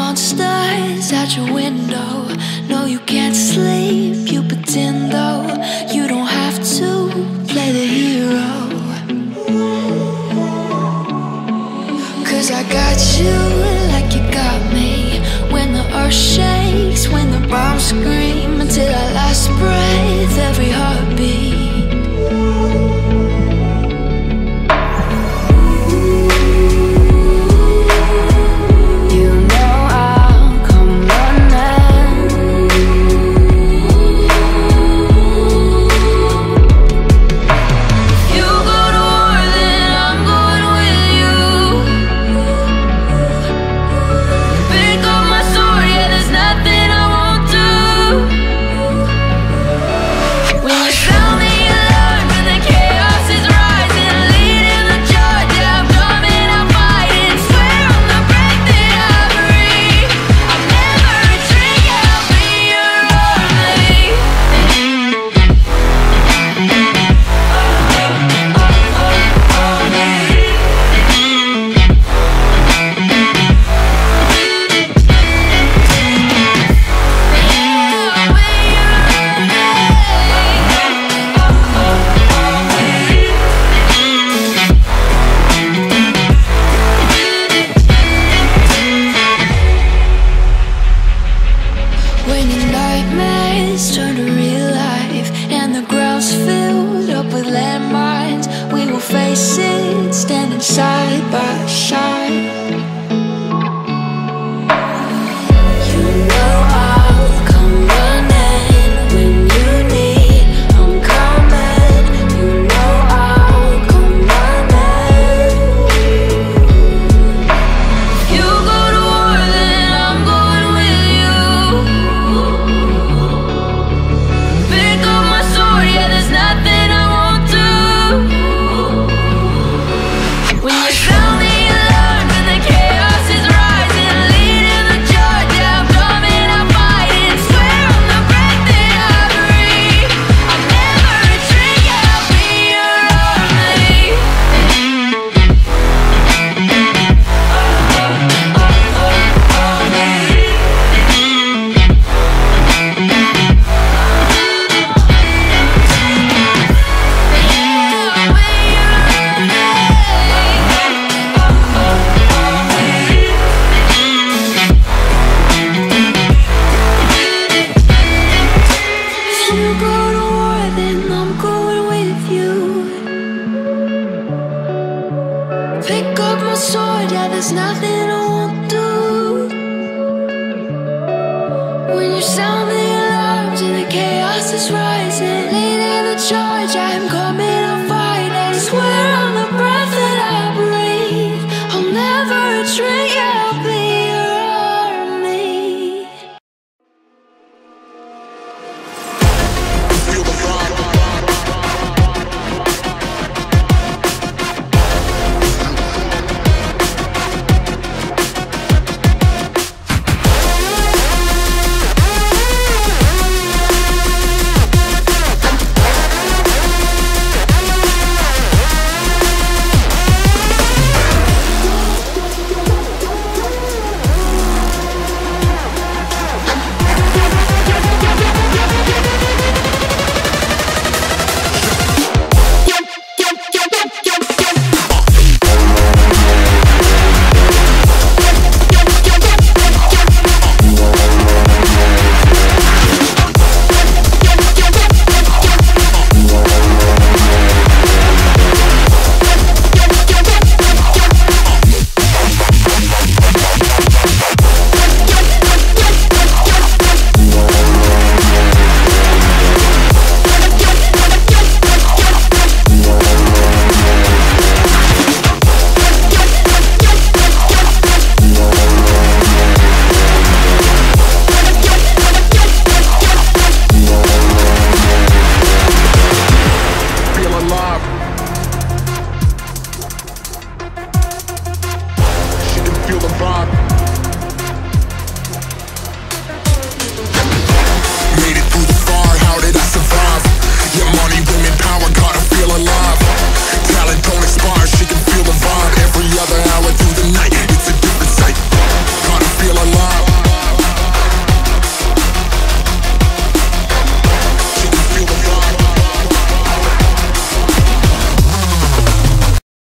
monsters out your window. No, you can't sleep, you pretend though. You don't have to play the hero. 'Cause I got you like you got me. When the earth shakes, when the bombs scream, until our last breath, every heartbeat. Turn to real life and the ground's filled up with landmines. We will face it, standing side by side. You know I'll come running when you need. I'm coming. You know I'll come running. If you go to war, then I'm going with you. Pick up my sword, yeah, there's nothing I won't do. When you sound the alarms and the chaos is rising, leading the charge, I'm going.